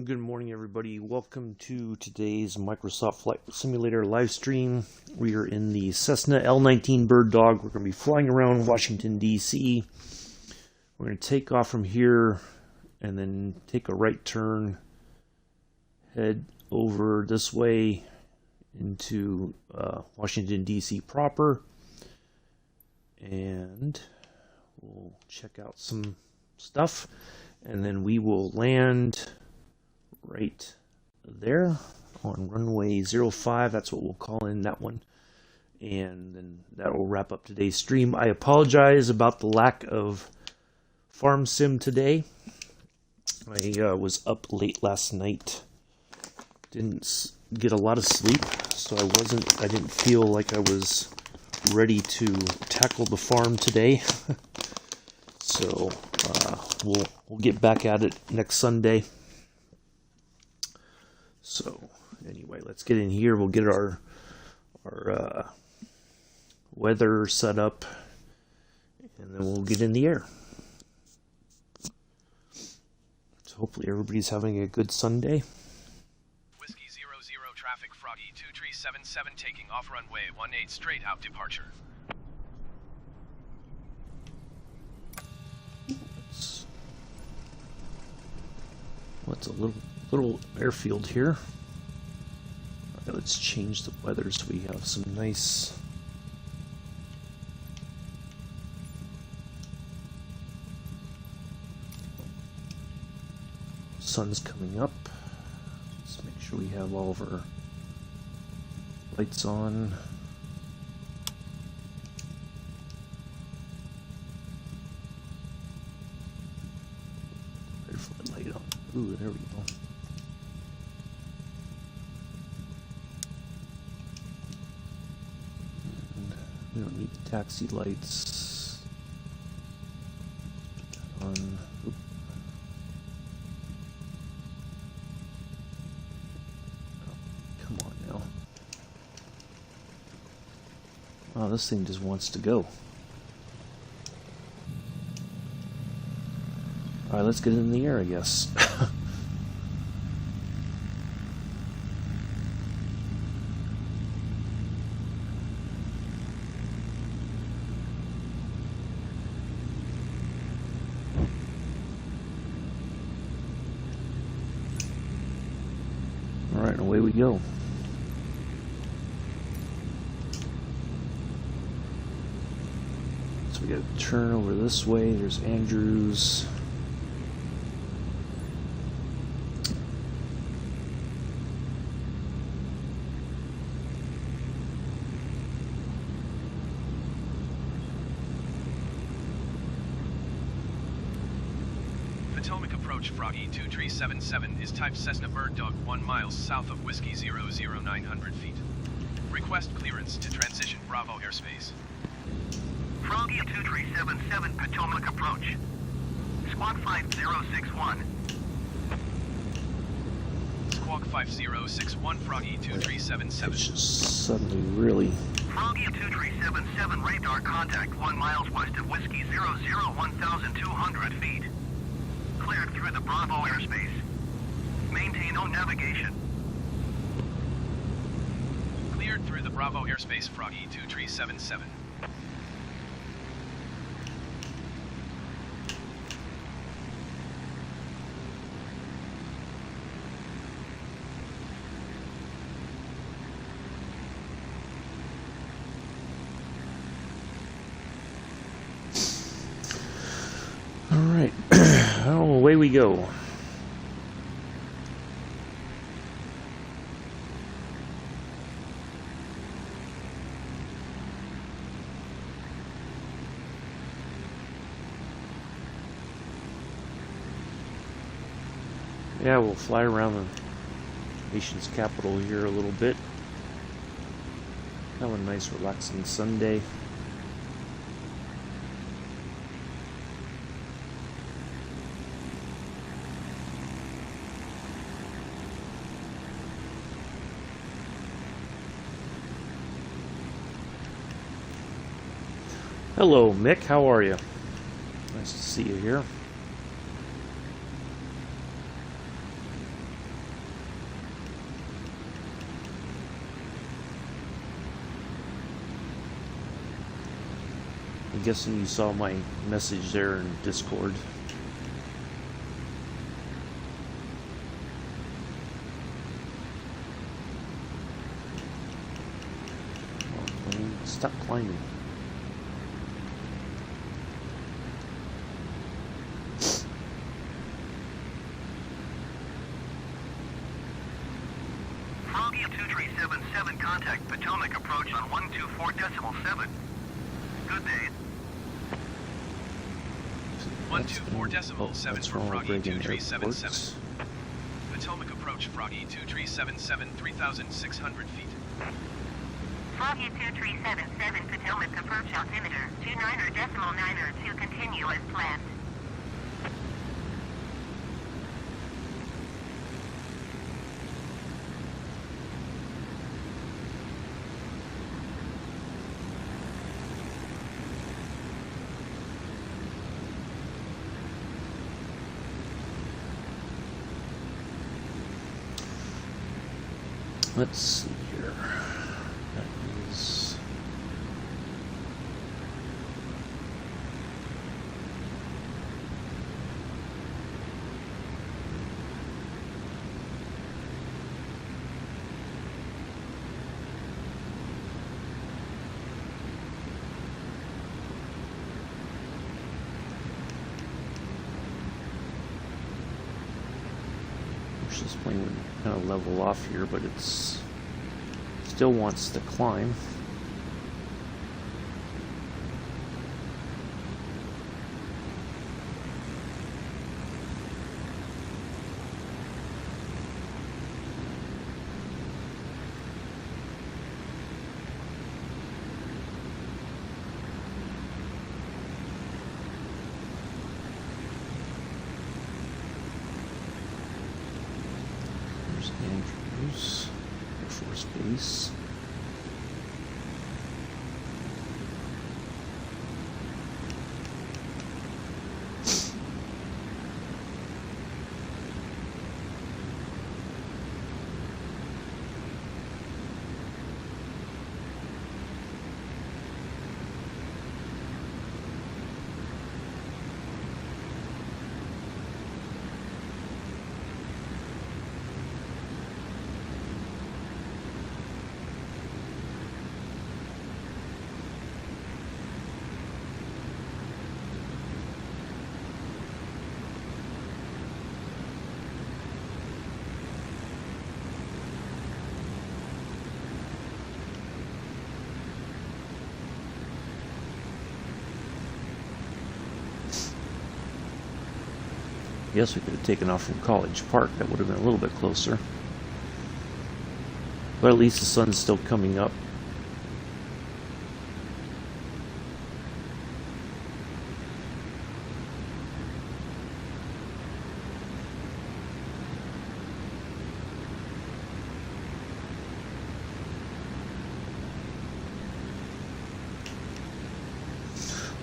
Good morning, everybody. Welcome to today's Microsoft Flight Simulator live stream. We are in the Cessna L-19 Bird Dog. We're going to be flying around Washington, D.C. We're going to take off from here and then take a right turn, head over this way into Washington, D.C. proper, and we'll check out some stuff, and then we will land right there on runway 05. That's what we'll call in that one, and then that will wrap up today's stream. I apologize about the lack of farm sim today. I was up late last night, didn't get a lot of sleep, so I didn't feel like I was ready to tackle the farm today. So we'll get back at it next Sunday. So anyway, let's get in here. We'll get our weather set up, and then we'll get in the air. So hopefully everybody's having a good Sunday. Whiskey 00 traffic, Froggy 2377 taking off runway 18 straight out departure. What's a little airfield here. Right, let's change the weather so we have some nice sun's coming up. Let's make sure we have all of our lights on. Light on. Ooh, there we go. And we don't need the taxi lights. Put that on. Oop. Oh, come on now. Wow, this thing just wants to go. Alright, let's get in the air, I guess. Alright, away we go. So we gotta turn over this way. There's Andrews. Potomac approach, Froggy 2377 is type Cessna Bird Dog 1 mile south of Whiskey 00 900 feet. Request clearance to transition Bravo airspace. Froggy 2377 Potomac approach. Squawk 5061. Squawk 5061, Froggy 2377. It's just suddenly really... Froggy 2377 radar contact 1 miles west of Whiskey 00 1200 feet. Cleared through the Bravo airspace. Maintain on navigation. Cleared through the Bravo airspace, Froggy 2377. Alright, oh, away we go. Yeah, we'll fly around the nation's capital here a little bit. Have a nice relaxing Sunday. Hello, Mick. How are you? Nice to see you here. I'm guessing you saw my message there in Discord. Come on, plane, stop climbing. Froggy 2377, contact Potomac approach on 124.7. Good day. 124.7 for Ronald Froggy Reagan 2377. Airport. Potomac approach Froggy 2377, 3,600 feet. Froggy 2377 Potomac approach altimeter 29.9 to continue as planned. Let's see here. That is wish this plane would kind of level off here, but it's still wants to climb. There's Andrews Air Force Base. Yes, we could have taken off from College Park. That would have been a little bit closer. But at least the sun's still coming up.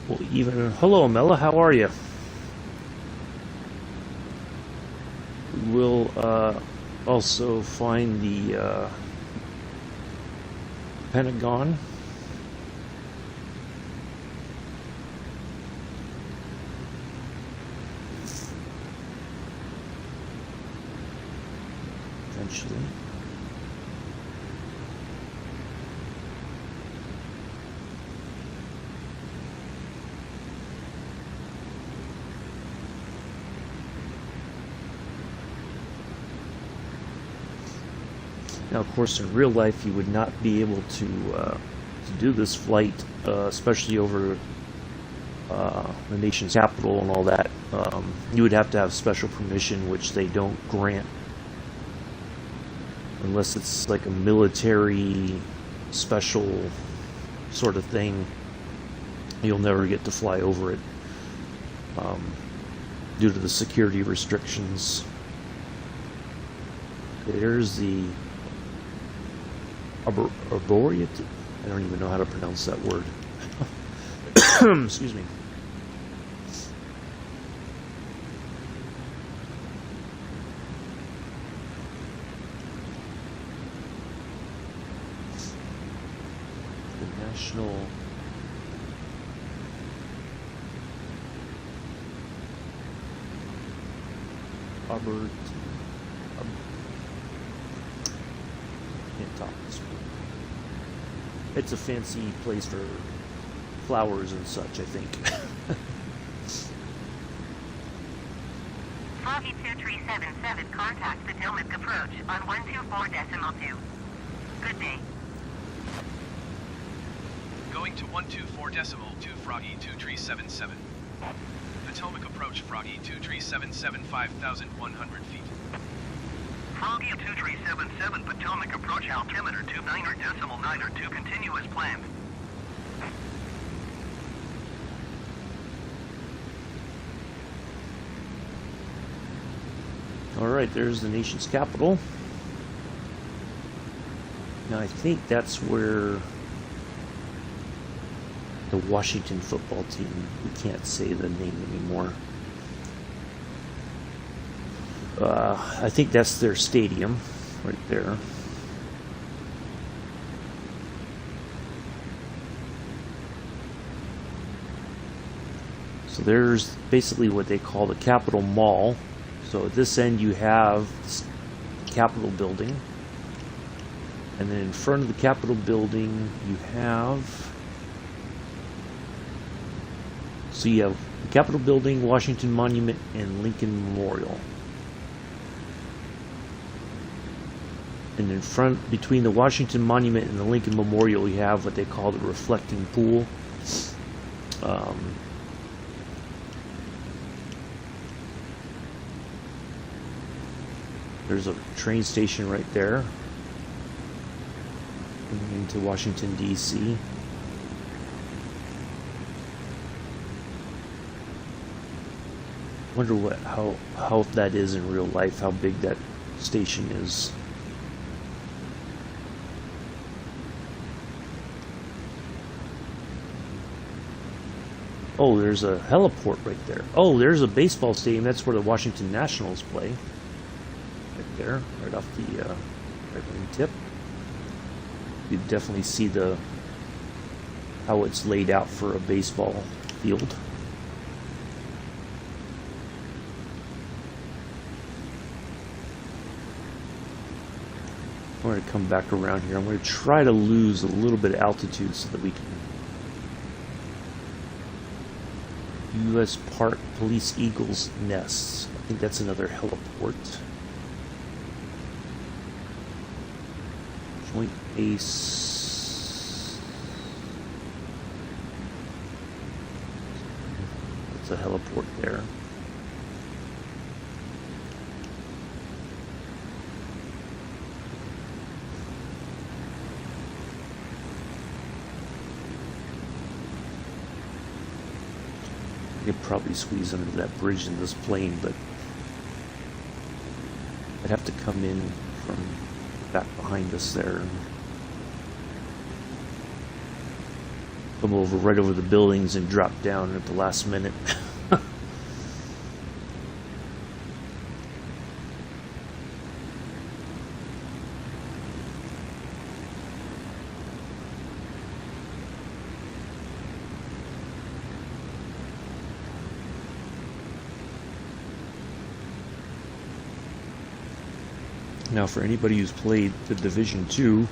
Well, even hello, Mela. How are you? We'll also find the Pentagon. Eventually. Now, of course, in real life, you would not be able to do this flight, especially over the nation's capital and all that. You would have to have special permission, which they don't grant unless it's like a military special sort of thing. You'll never get to fly over it due to the security restrictions. There's the arboreate. I don't even know how to pronounce that word. Excuse me. The National Arbor. Can't talk this one. It's a fancy place for flowers and such, I think. Foggy 2377, contact Potomac approach on 124.2. Good day. Going to 124.2 Froggy 2377. Potomac approach Froggy 2377 5,100 feet. Froggy 2377, Potomac approach altimeter 29.92, continue as planned. Alright, there's the nation's capital. Now I think that's where the Washington football team, we can't say the name anymore. I think that's their stadium right there. So there's basically what they call the Capitol Mall. So at this end you have the Capitol building, and then in front of the Capitol building you have, so you have the Capitol building, Washington Monument, and Lincoln Memorial. And in front, between the Washington Monument and the Lincoln Memorial, you have what they call the reflecting pool. There's a train station right there into Washington, D.C. Wonder how that is in real life, how big that station is. Oh, there's a heliport right there. Oh, there's a baseball stadium. That's where the Washington Nationals play. Right there, right off the right wing tip. You definitely see how it's laid out for a baseball field. I'm going to come back around here. I'm going to try to lose a little bit of altitude so that we can. U.S. Park Police Eagles Nests. I think that's another heliport. Joint Base. That's a heliport there. I could probably squeeze under that bridge in this plane, but I'd have to come in from back behind us there and come over right over the buildings and drop down at the last minute. Now, for anybody who's played the Division II,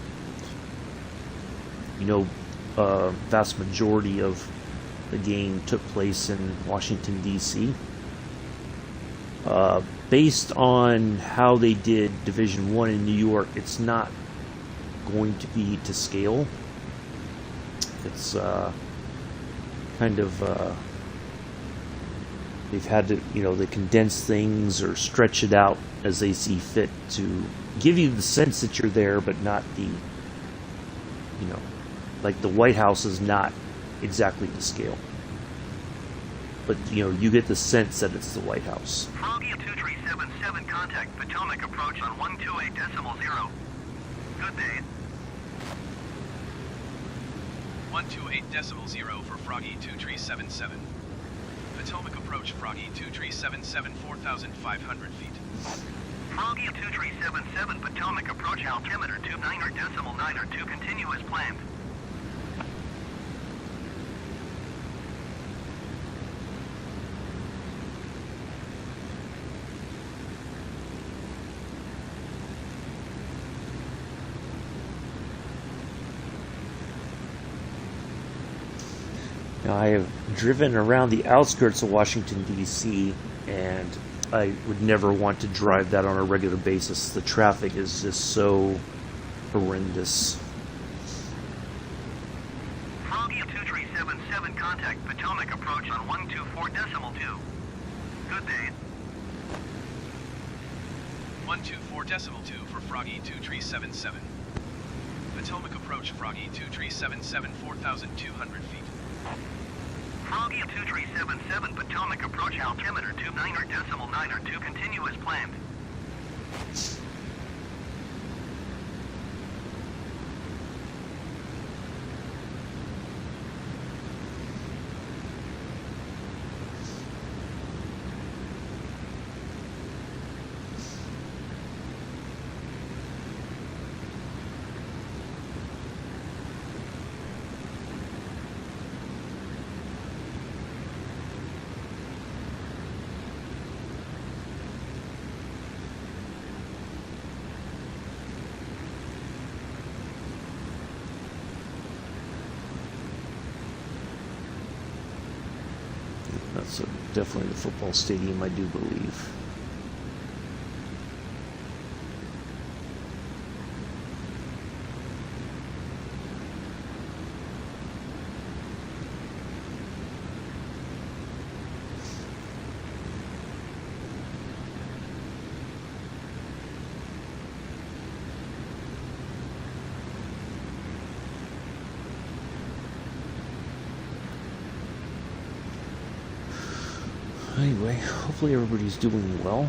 you know, vast majority of the game took place in Washington, D.C. Based on how they did Division I in New York, it's not going to be to scale. It's kind of they've had to, you know, they condense things or stretch it out as they see fit to give you the sense that you're there, but not the, you know, like the White House is not exactly to scale. But, you know, you get the sense that it's the White House. Froggy 2377, contact Potomac approach on 128.0. Good day. 128.0 for Froggy 2377. Potomac approach Froggy 2377 4,500 feet. Froggy 2377, Potomac approach altimeter 29.92, continue as planned. Now, I have driven around the outskirts of Washington, D.C., and I would never want to drive that on a regular basis. The traffic is just so horrendous. Froggy 2377, contact Potomac approach on 124.2. Good day. 124.2 for Froggy 2377. Potomac approach Froggy 2377, 4,200 feet. Froggy 2377, Potomac approach altimeter 29.9 continue as planned. That's definitely the football stadium, I do believe. Anyway, hopefully everybody's doing well.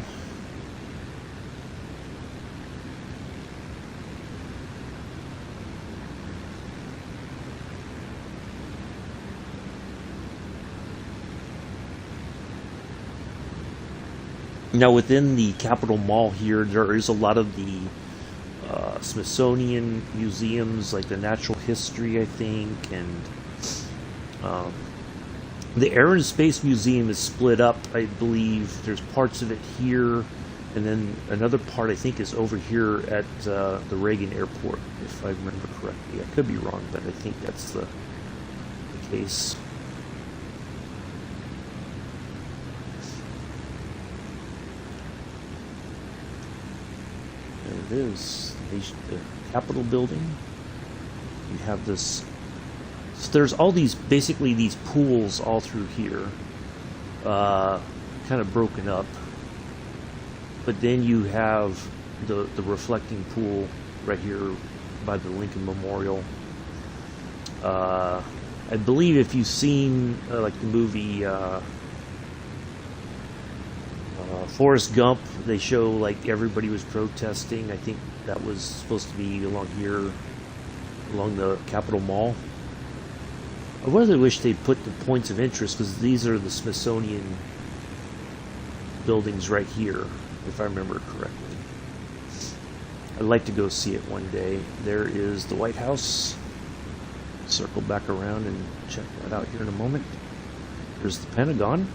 Now, within the Capitol Mall here, there is a lot of the Smithsonian museums, like the Natural History, I think, and the Air and Space Museum is split up, I believe. There's parts of it here, and then another part, I think, is over here at the Reagan Airport, if I remember correctly. I could be wrong, but I think that's the case. There it is, the Capitol building. You have this. So there's all these, basically these pools all through here, kind of broken up. But then you have the reflecting pool right here by the Lincoln Memorial. I believe if you've seen like the movie Forrest Gump, they show like everybody was protesting. I think that was supposed to be along here, along the Capitol Mall. I really wish they'd put the points of interest, because these are the Smithsonian buildings right here, if I remember correctly. I'd like to go see it one day. There is the White House. Circle back around and check that out here in a moment. There's the Pentagon.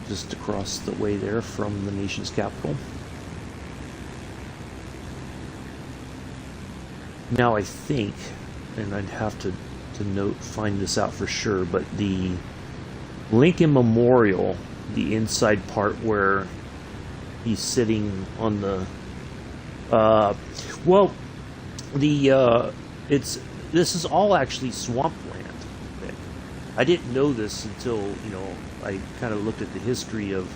Just across the way there from the nation's capital. Now I think, and I'd have to find this out for sure, but the Lincoln Memorial, the inside part where he's sitting on the this is all actually swampland. I didn't know this until, I kind of looked at the history of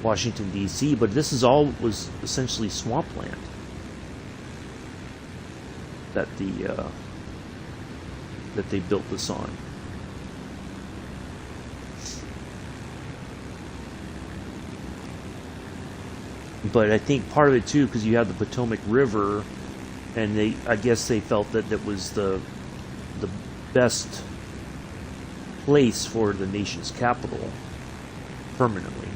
Washington, D.C., but this is all was essentially swampland that that they built this on. But I think part of it too, because you have the Potomac River, and I guess they felt that it was the best place for the nation's capital permanently.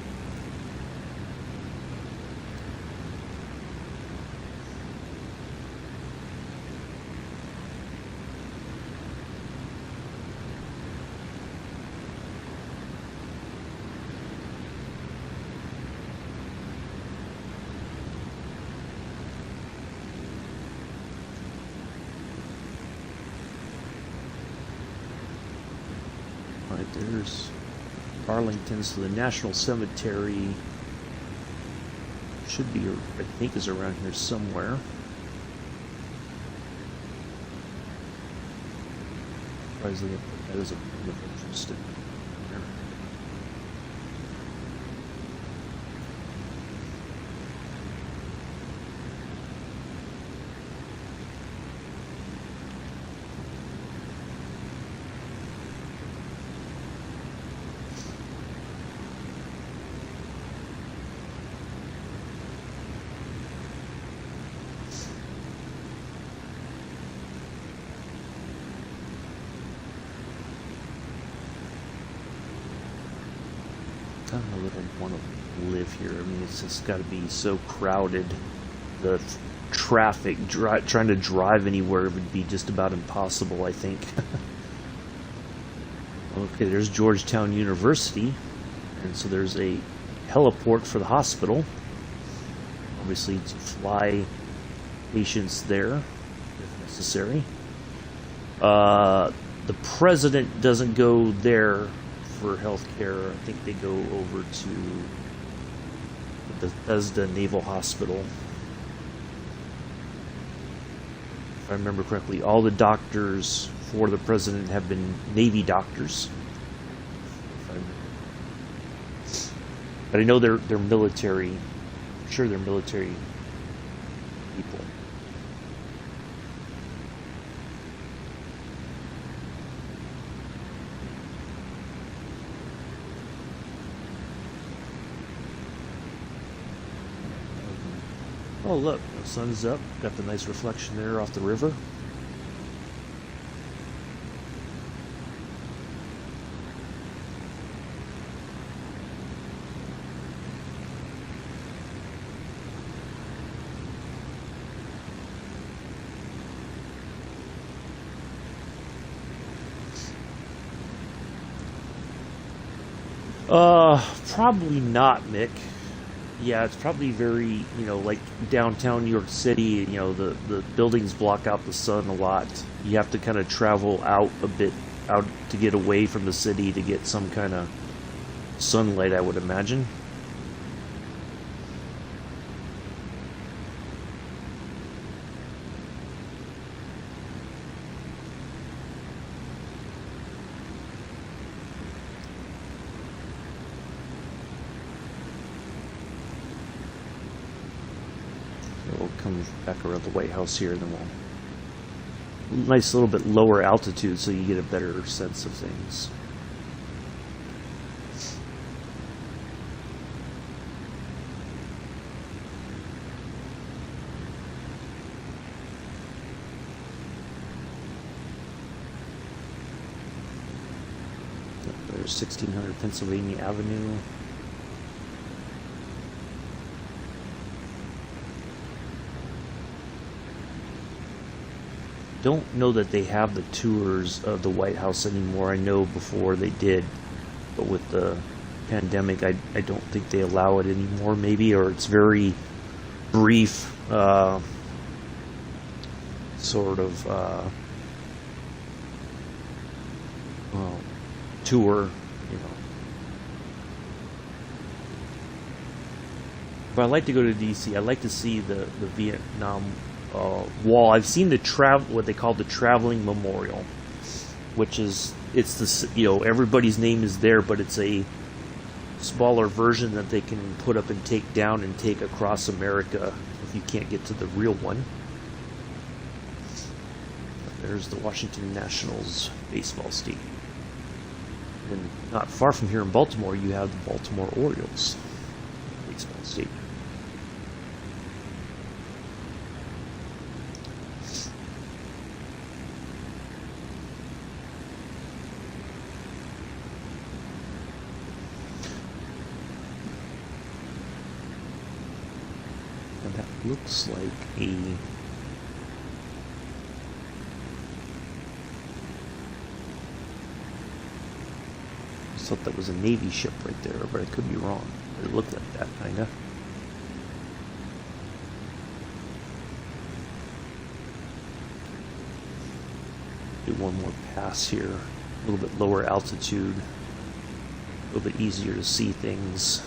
There's Arlington, so the National Cemetery should be, I think, is around here somewhere. Surprisingly, that is a point of interest in there. I don't know that I'd want to live here. I mean, it's just got to be so crowded. The traffic, trying to drive anywhere would be just about impossible, I think. Okay, there's Georgetown University. And so there's a heliport for the hospital. Obviously, to fly patients there if necessary. The president doesn't go there for healthcare. I think they go over to the Bethesda Naval Hospital. If I remember correctly, all the doctors for the president have been Navy doctors. But I know they're military. I'm sure they're military people. Oh, look, the sun's up. Got the nice reflection there off the river. Probably not, Mick. Yeah, it's probably very, like downtown New York City, the buildings block out the sun a lot. You have to kind of travel out a bit, out to get away from the city to get some kind of sunlight, I would imagine. We'll come back around the White House here, and then we'll... Nice little bit lower altitude, so you get a better sense of things. There's 1600 Pennsylvania Avenue. Don't know that they have the tours of the White House anymore. I know before they did, but with the pandemic, I don't think they allow it anymore, maybe, or it's very brief, sort of tour, But I like to go to DC. I like to see the Vietnam wall. I've seen what they call the traveling memorial, which is, it's everybody's name is there, but it's a smaller version that they can put up and take down and take across America if you can't get to the real one. There's the Washington Nationals baseball stadium. And not far from here in Baltimore, you have the Baltimore Orioles baseball stadium. And that looks like a... I thought that was a Navy ship right there, but I could be wrong. It looked like that, kinda. Do one more pass here. A little bit lower altitude. A little bit easier to see things.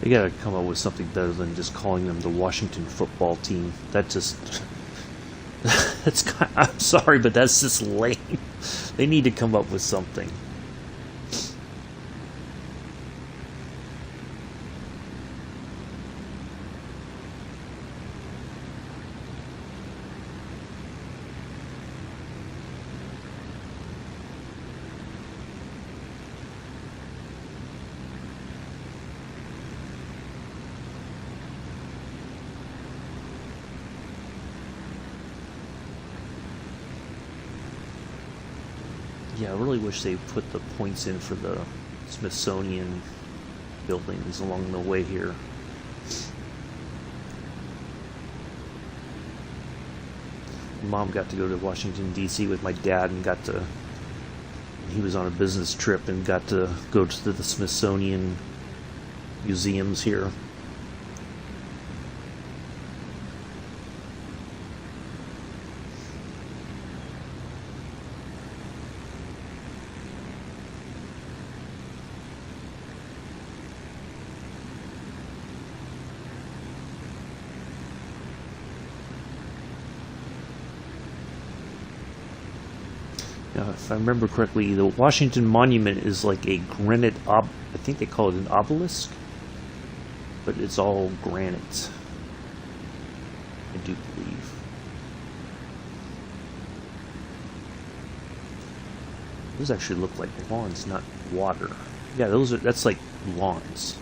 They gotta come up with something better than just calling them the Washington football team. That just... that's kind of, I'm sorry, but that's just lame. They need to come up with something. Yeah, I really wish they put the points in for the Smithsonian buildings along the way here. Mom got to go to Washington, D.C. with my dad and got to... He was on a business trip and got to go to the Smithsonian museums here. If I remember correctly, the Washington Monument is like a granite I think they call it an obelisk, but it's all granite, I do believe. Those actually look like lawns, not water. Yeah, that's like lawns.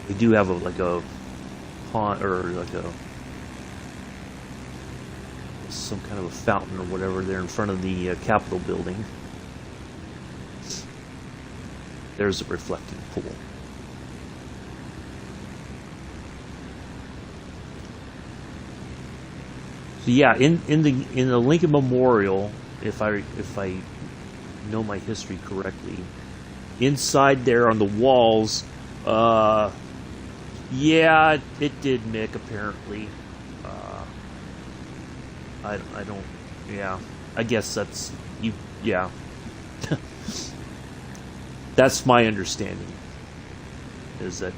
They do have like a pond or like some kind of a fountain or whatever there in front of the Capitol building. There's a reflecting pool. So yeah, in the Lincoln Memorial, if I know my history correctly, inside there on the walls, yeah, it did, Mick, apparently. I don't, yeah, I guess that's, you, yeah. That's my understanding, is that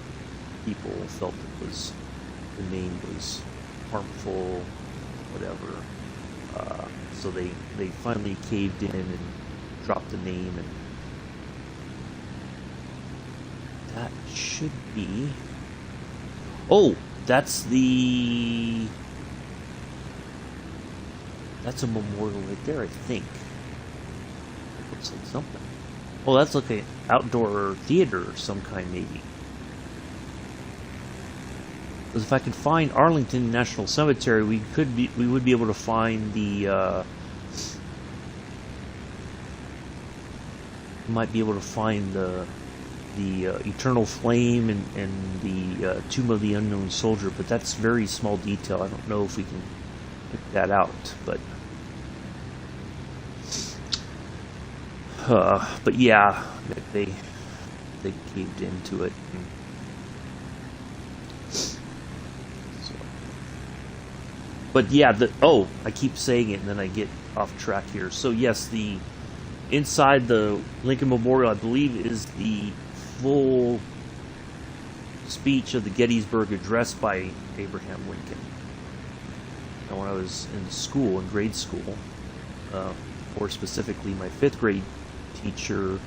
people felt the name was harmful, whatever. So they finally caved in and dropped the name, and that should be, oh, that's a memorial right there, I think. It looks like something. Oh, that's like an outdoor theater of some kind, maybe. Because if I could find Arlington National Cemetery, we would be able to find the might be able to find the Eternal Flame and the Tomb of the Unknown Soldier, but that's very small detail. I don't know if we can pick that out, but yeah, they caved into it. So. But yeah, I keep saying it and then I get off track here. So yes, the inside the Lincoln Memorial, I believe, is the full speech of the Gettysburg Address by Abraham Lincoln. And when I was in grade school, or specifically my 5th grade teacher,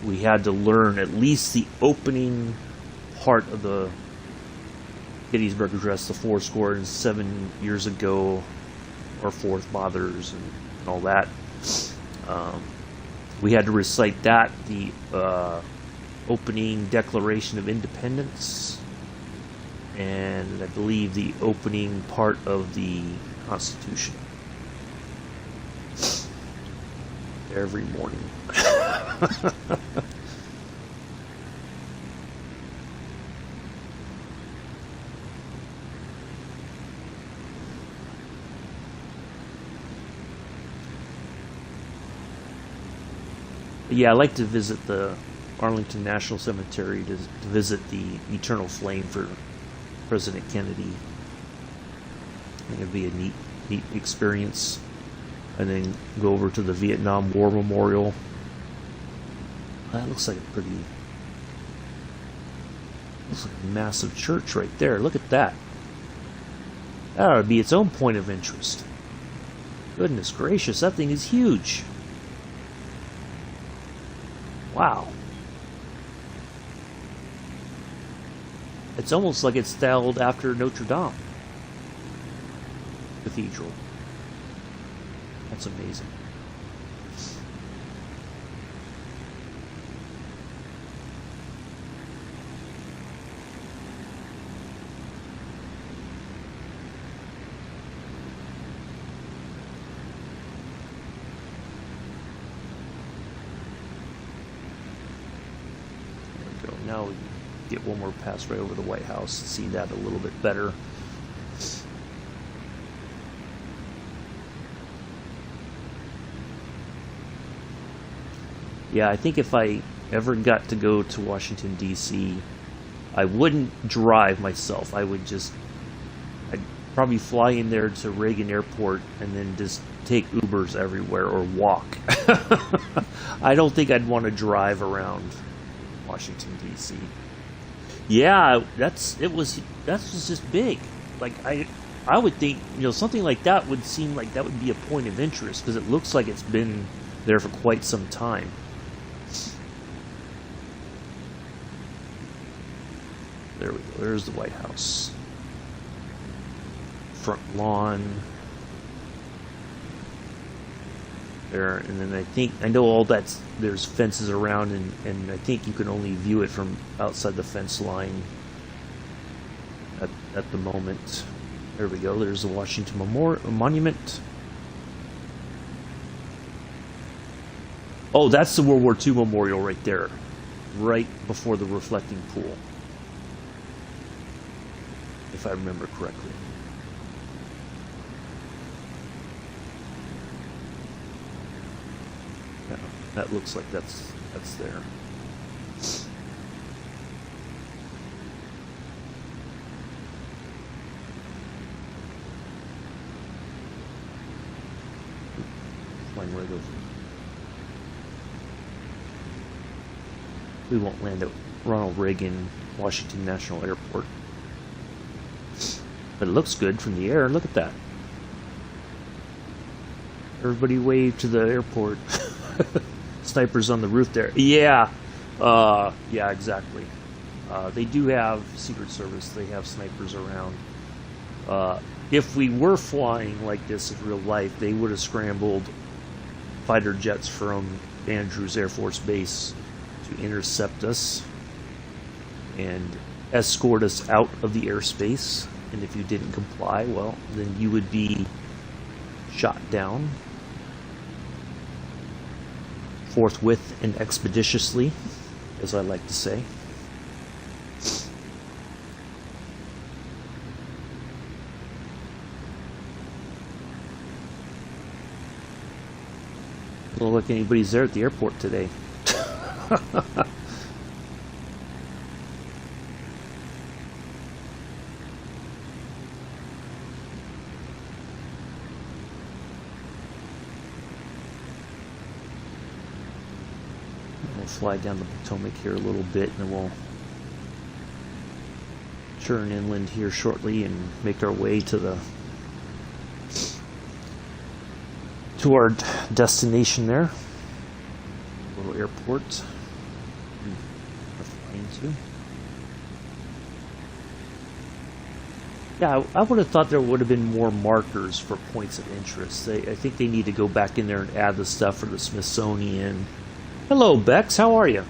we had to learn at least the opening part of the Gettysburg Address, the 7 years ago, our fourth fathers, and all that. We had to recite that, the opening Declaration of Independence, and I believe the opening part of the Constitution. Every morning. Yeah, I like to visit the Arlington National Cemetery to visit the Eternal Flame for President Kennedy. I think it'd be a neat experience. And then go over to the Vietnam War Memorial. That looks like a massive church right there. Look at that. That ought to be its own point of interest. Goodness gracious, that thing is huge. Wow. It's almost like it's styled after Notre Dame Cathedral. That's amazing. There we go. Now we get one more pass right over the White House and see that a little bit better. Yeah, I think if I ever got to go to Washington, D.C., I wouldn't drive myself. I'd probably fly in there to Reagan Airport and then just take Ubers everywhere or walk. I don't think I'd want to drive around Washington, D.C. Yeah, that was just big. Like I would think, something like that would seem like that would be a point of interest because it looks like it's been there for quite some time. There we go. There's the White House. Front lawn. There, and then I know all that's, there's fences around, and I think you can only view it from outside the fence line at the moment. There we go. There's the Washington Monument. Oh, that's the World War II Memorial right there, right before the reflecting pool, if I remember correctly. Yeah, that looks like that's there. Flying right over. We won't land at Ronald Reagan Washington National Airport. But it looks good from the air. Look at that. Everybody wave to the airport. Snipers on the roof there. Yeah. Yeah, exactly. They do have Secret Service. They have snipers around. If we were flying like this in real life, they would have scrambled fighter jets from Andrews Air Force Base to intercept us and escort us out of the airspace. And if you didn't comply, well, then you would be shot down forthwith and expeditiously, as I like to say. Doesn't look like anybody's there at the airport today. We'll fly down the Potomac here a little bit, and then we'll turn inland here shortly and make our way to our destination there. Little airport. We're flying to. Yeah, I would have thought there would have been more markers for points of interest. I think they need to go back in there and add the stuff for the Smithsonian. Hello, Bex. How are you?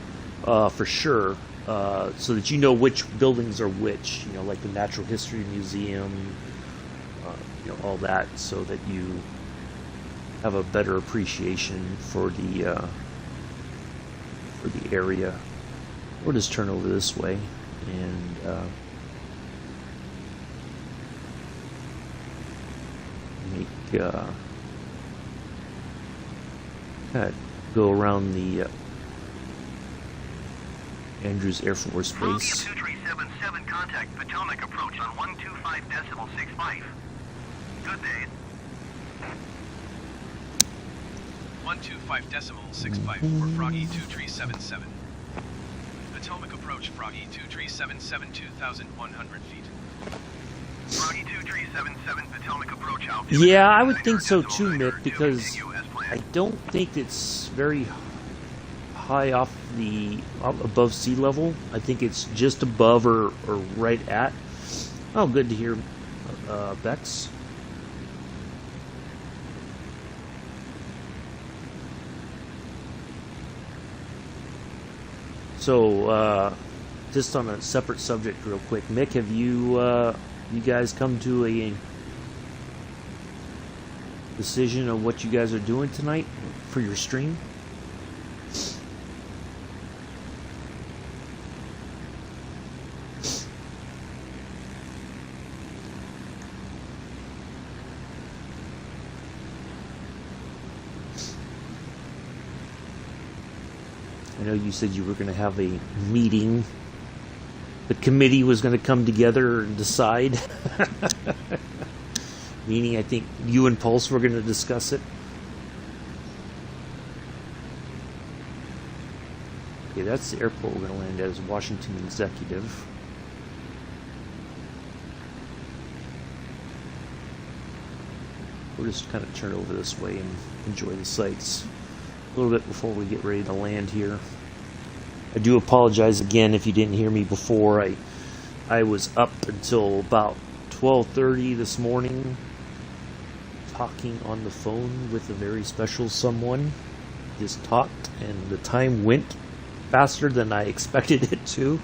For sure. So that you know which buildings are which. You know, like the Natural History Museum. You know, all that, so that you have a better appreciation for the area. We'll just turn over this way and make go around the Andrews Air Force Base. 2377, contact Potomac approach on 125.65. Good day. 125.65 for Froggy 2377. Potomac approach Froggy 2377, 2,100 feet. Froggy 2377, Potomac approach out. Yeah, I would think so too, Mick, because I don't think it's very high off above sea level. I think it's just above or right at. Oh, good to hear, Bex. So, just on a separate subject real quick, Mick, have you guys come to a decision of what you guys are doing tonight for your stream? I know you said you were going to have a meeting. The committee was going to come together and decide. Meaning, I think you and Pulse were going to discuss it. Okay, that's the airport we're going to land at, is Washington Executive. We'll just kind of turn over this way and enjoy the sights a little bit before we get ready to land here. I do apologize again if you didn't hear me before. I was up until about 12:30 this morning talking on the phone with a very special someone. Just talked and the time went faster than I expected it to.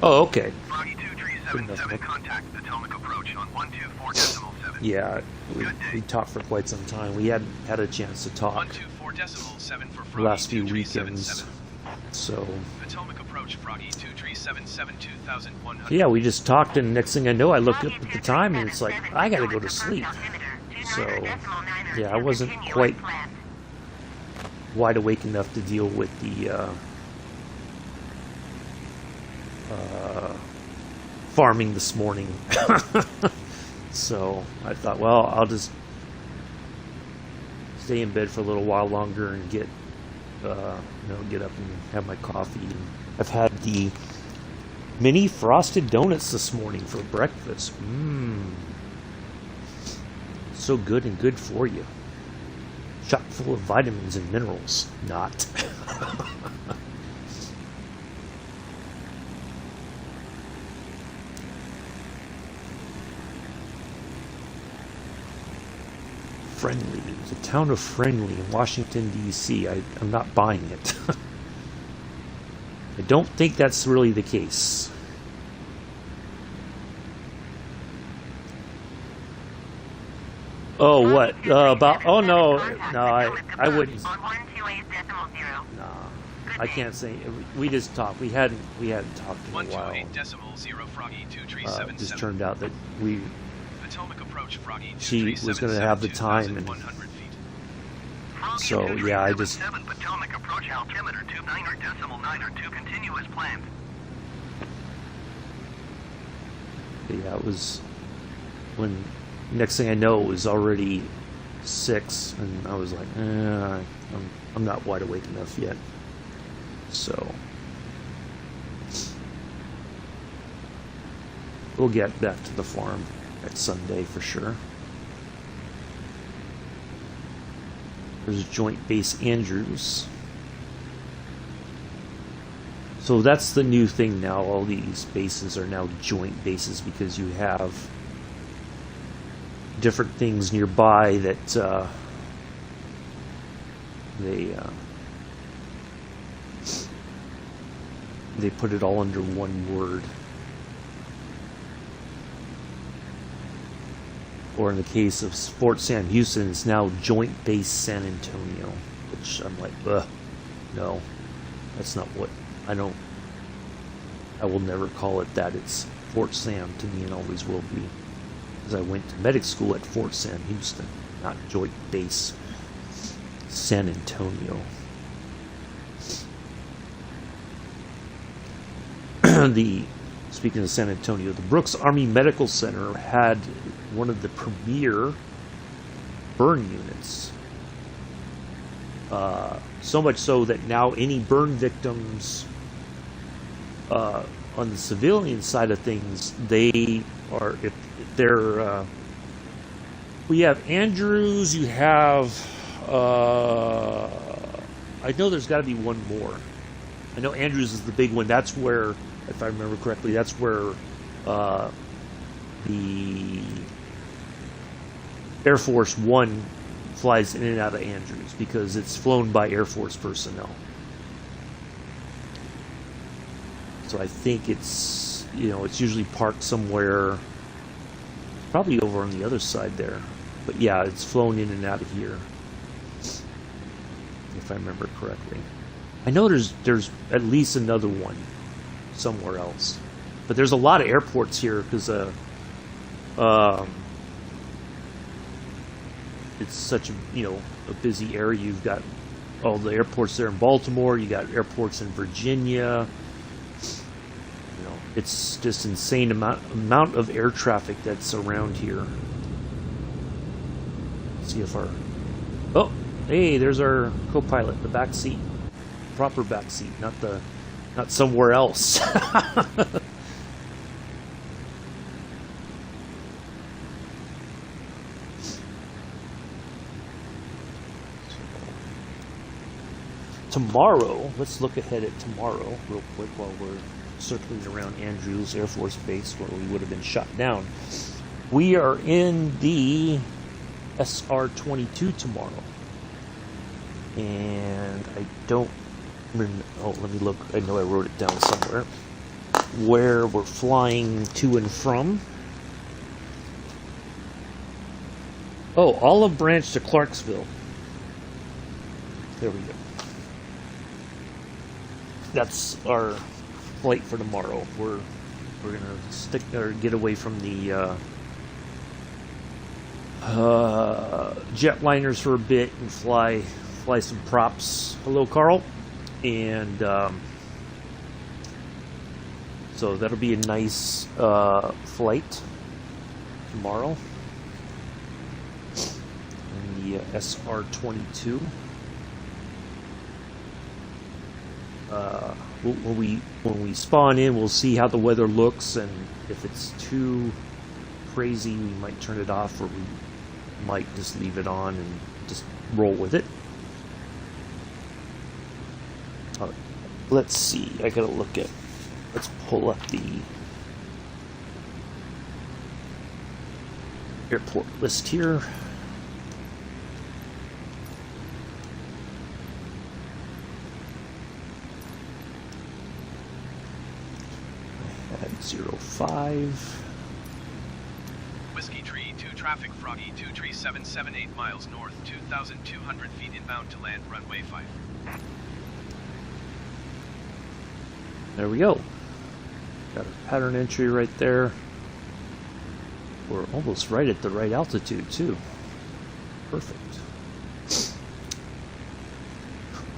Oh, okay. Froggy 2377, contact Potomac approach on 124.7. Yeah, we talked for quite some time. We hadn't had a chance to talk 124.7 for the Froggy last few weekends. 2377. So, Potomac approach Froggy 2377, 2,100. yeah, we just talked, and next thing I know, I look up at the time, and it's like, I gotta go to sleep. So, yeah, I wasn't quite wide awake enough to deal with the farming this morning. So I thought, well, I'll just stay in bed for a little while longer and get up and have my coffee. I've had the mini frosted donuts this morning for breakfast. So good and good for you. Chock full of vitamins and minerals. Not. Friendly. The town of Friendly in Washington, D.C. I'm not buying it. I don't think that's really the case. Oh, what? About? Oh, no. No, I wouldn't. On 128.0. Nah, I can't say. We just talked. We hadn't talked in a while. 128.0 Froggy 2377. Just turned out that Potomac approach Froggy she was going to have the time, and 2,100 feet. so yeah, I just. Potomac approach altimeter 29.9 continue as planned. Yeah, it was when. Next thing I know, it was already 6, and I was like, I'm not wide awake enough yet. So we'll get back to the farm next Sunday for sure. There's Joint Base Andrews. So that's the new thing now. All these bases are now joint bases because you have different things nearby that they put it all under one word. Or in the case of Fort Sam Houston, it's now Joint Base San Antonio, which I'm like, ugh, no, that's not what, I will never call it that. It's Fort Sam to me and always will be. Because I went to medic school at Fort Sam Houston, not Joint Base San Antonio. Speaking of San Antonio, the Brooks Army Medical Center had one of the premier burn units. So much so that now any burn victims on the civilian side of things, we have Andrews, you have, I know there's got to be one more. I know Andrews is the big one. That's where, if I remember correctly, that's where the Air Force One flies in and out of Andrews because it's flown by Air Force personnel. So I think it's, it's usually parked somewhere, probably over on the other side there. But yeah, it's flown in and out of here, if I remember correctly. I know there's at least another one somewhere else, but there's a lot of airports here because it's such a busy area. You've got all the airports there in Baltimore. You got airports in Virginia. It's just insane amount of air traffic that's around here. Let's see if hey, there's our co-pilot, the back seat, proper back seat, not somewhere else. Tomorrow, let's look ahead at tomorrow real quick while we're circling around Andrews Air Force Base where we would have been shot down. We are in the SR-22 tomorrow. And I don't remember, let me look. I know I wrote it down somewhere. Where we're flying to and from. Oh, Olive Branch to Clarksville. There we go. That's our flight for tomorrow. We're gonna get away from the jetliners for a bit and fly some props. Hello, Carl. And so that'll be a nice flight tomorrow in the SR-22. When we spawn in, we'll see how the weather looks, and if it's too crazy, we might turn it off, or we might just leave it on and just roll with it. Let's see. I gotta look at. Let's pull up the airport list here. At 05. Whiskey Tree 2 traffic Froggy 2 tree 778 miles north, 2,200 feet inbound to land runway 5. There we go. Got a pattern entry right there. We're almost right at the right altitude too. Perfect.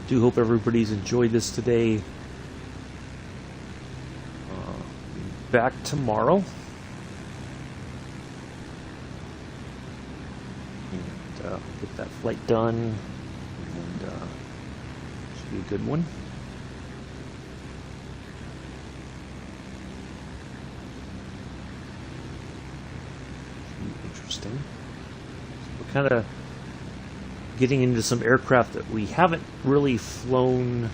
Do hope everybody's enjoyed this today. Back tomorrow. And get that flight done. And should be a good one. Interesting. We're kind of getting into some aircraft that we haven't really flown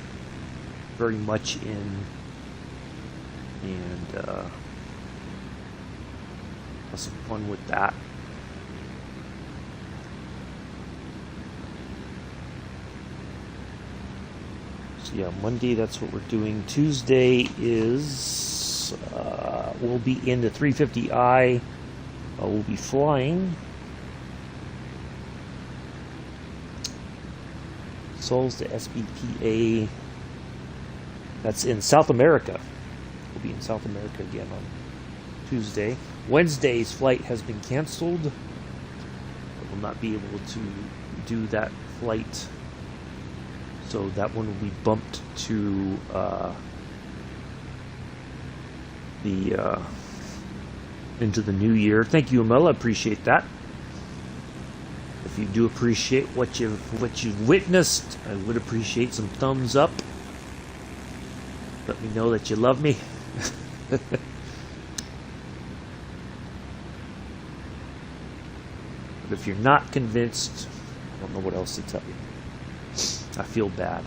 very much in, and have some fun with that. So yeah, Monday that's what we're doing. Tuesday is we'll be in the 350i. We'll be flying Souls to SBPA. That's in South America. We'll be in South America again on Tuesday. Wednesday's flight has been canceled. I will not be able to do that flight, so that one will be bumped to into the new year. Thank you, Amela. Appreciate that. If you do appreciate what you've witnessed, I would appreciate some thumbs up. Let me know that you love me. But if you're not convinced, I don't know what else to tell you. I feel bad.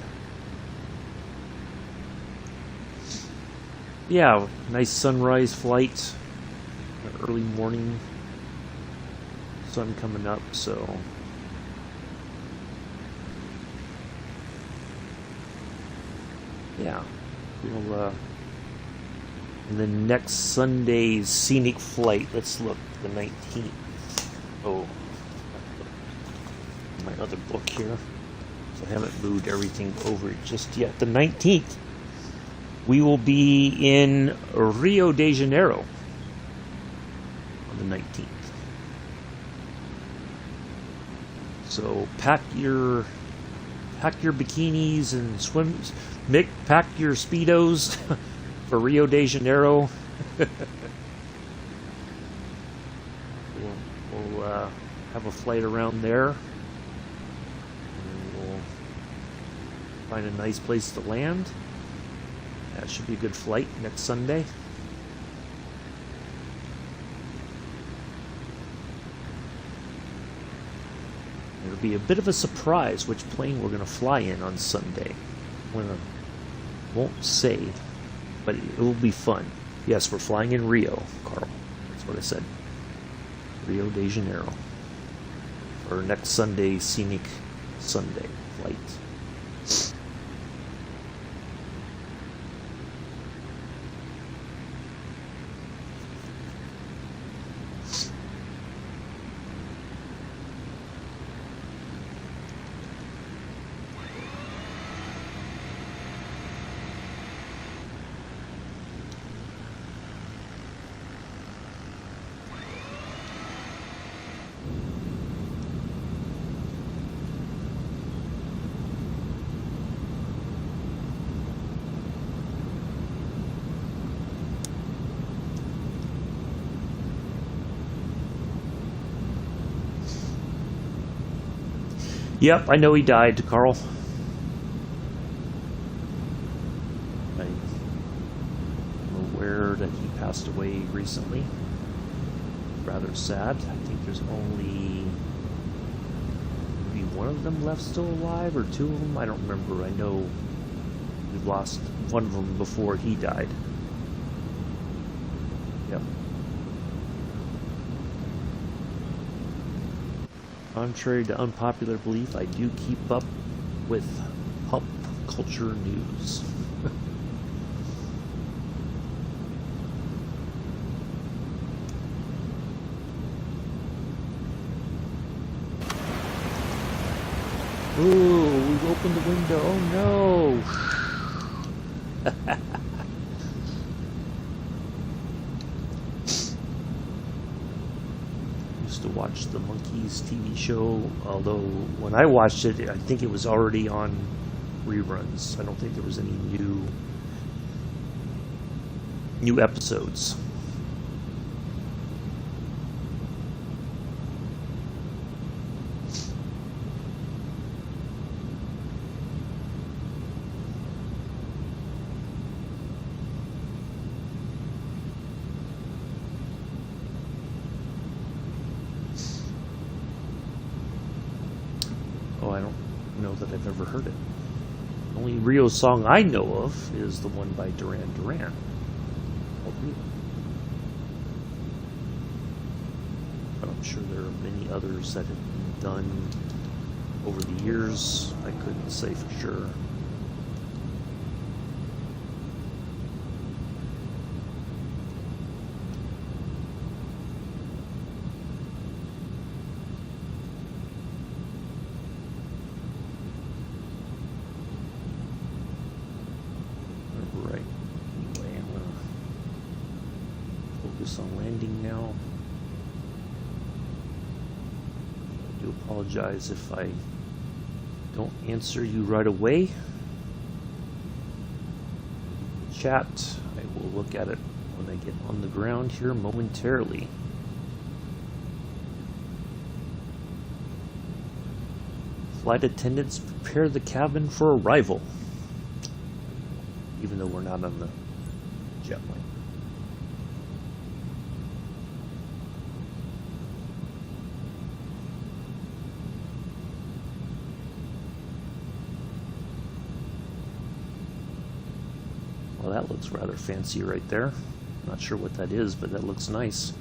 Yeah, nice sunrise flight. Early morning. Sun coming up, so yeah. We'll and then next Sunday's Scenic flight. Let's look, the 19th. Oh, my other book here. So I haven't moved everything over just yet. The 19th, we will be in Rio de Janeiro on the 19th. So pack your bikinis and swims. Mick, pack your Speedos for Rio de Janeiro. We'll have a flight around there. And we'll find a nice place to land. That should be a good flight next Sunday. It'll be a bit of a surprise which plane we're going to fly in on Sunday. Won't say, but it will be fun. Yes, we're flying in Rio, Carl. That's what I said. Rio de Janeiro. For next Sunday, Scenic Sunday flight. Yep, I know he died, Carl. I'm aware that he passed away recently. Rather sad. I think there's only maybe one of them left still alive, or two of them. I don't remember. I know we lost one of them before he died. Yep. Contrary to unpopular belief, I do keep up with pop culture news. Ooh, we've opened the window. Oh no! To watch the Monkees TV show, although when I watched it, I think it was already on reruns. I don't think there was any new episodes. that I've ever heard it. The only Rio song I know of is the one by Duran Duran, called Rio. But I'm sure there are many others that have been done over the years. I couldn't say for sure. On landing now. I do apologize if I don't answer you right away. Chat, I will look at it when I get on the ground here momentarily. Flight attendants, prepare the cabin for arrival. Even though we're not on the jet plane. Well, that looks rather fancy right there. Not sure what that is, but that looks nice.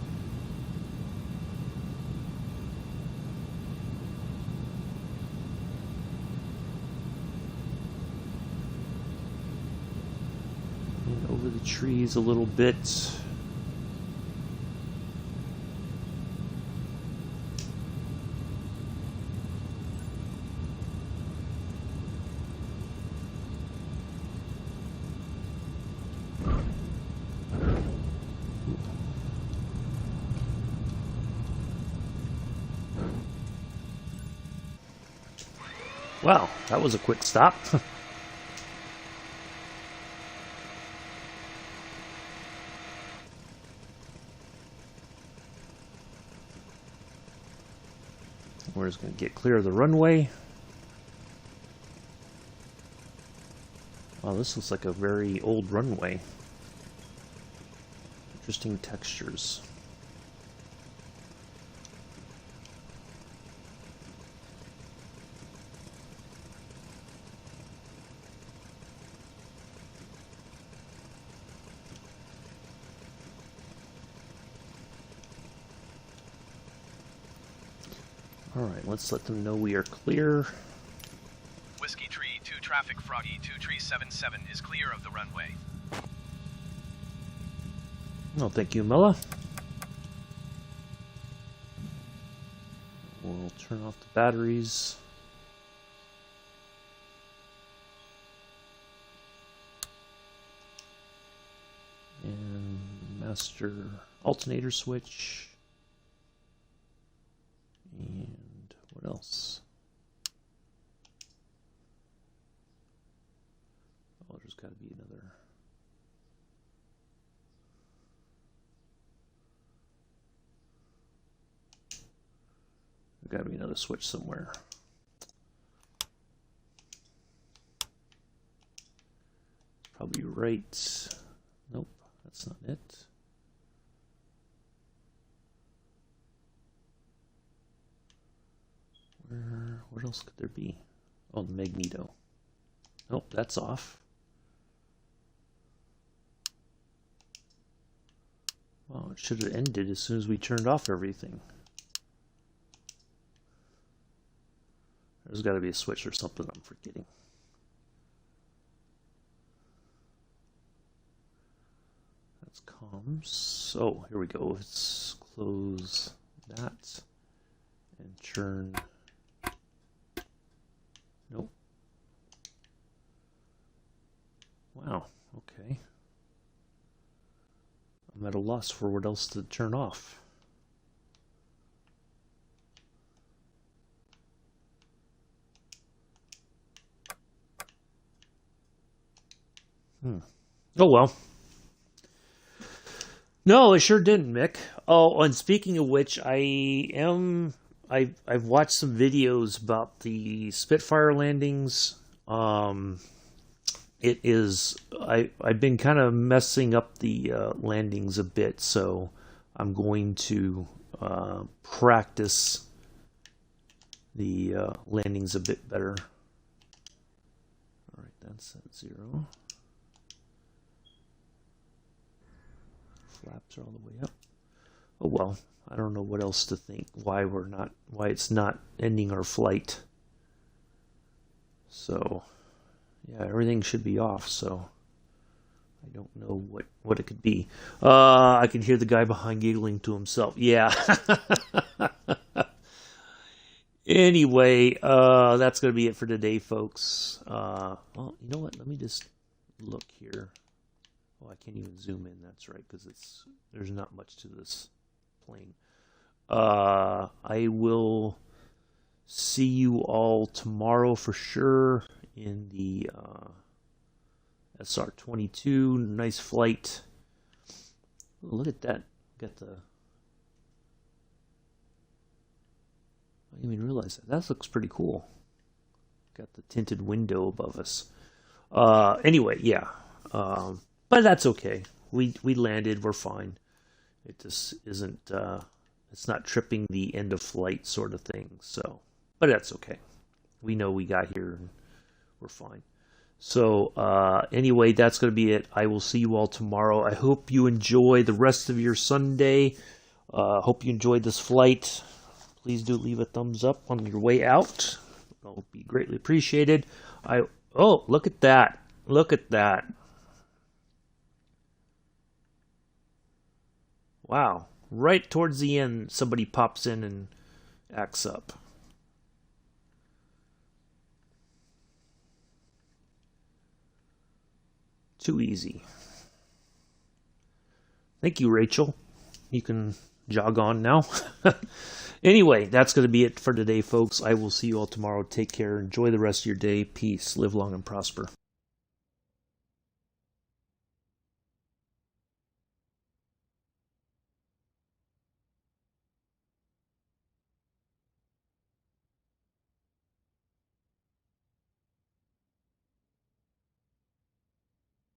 And over the trees a little bit. Wow, that was a quick stop. We're just going to get clear of the runway. Wow, this looks like a very old runway. Interesting textures. Alright, let's let them know we are clear. Whiskey Tree 2 Traffic Froggy 2 Tree 77 is clear of the runway. Oh, thank you, Mella. We'll turn off the batteries. And master alternator switch. And what else? Oh, there's got to be another. There's got to be another switch somewhere. Probably right. Nope, that's not it. What else could there be? Oh, the magneto. Nope, that's off. Well, it should have ended as soon as we turned off everything. There's got to be a switch or something I'm forgetting. That's comms. So, here we go. Let's close that and turn. Nope. Wow, okay. I'm at a loss for what else to turn off. Oh well. No, I sure didn't, Mick. Oh, and speaking of which, I've watched some videos about the Spitfire landings. I've been kind of messing up the landings a bit, so I'm going to practice the landings a bit better That's at 0. Flaps are all the way up. Oh well, I don't know what else to think. Why it's not ending our flight. So, yeah, everything should be off. So, I don't know what it could be. I can hear the guy behind giggling to himself. Yeah. Anyway, that's going to be it for today, folks. Well, you know what? Let me just look here. Oh, I can't even zoom in. That's right, because there's not much to this plane. I will see you all tomorrow for sure in the SR-22. Nice flight. Oh, look at that. Got the... I didn't even realize that. That looks pretty cool. Got the tinted window above us. Anyway, yeah. But that's okay. We landed. We're fine. It just isn't... it's not tripping the end of flight sort of thing. So, but that's okay. We know we got here and we're fine. So, anyway, that's going to be it. I will see you all tomorrow. I hope you enjoy the rest of your Sunday. Hope you enjoyed this flight. Please do leave a thumbs up on your way out. It'll be greatly appreciated. Oh, look at that. Look at that. Wow. Right towards the end, somebody pops in and acts up. Too easy. Thank you, Rachel. You can jog on now. Anyway, that's going to be it for today, folks. I will see you all tomorrow. Take care. Enjoy the rest of your day. Peace. Live long and prosper.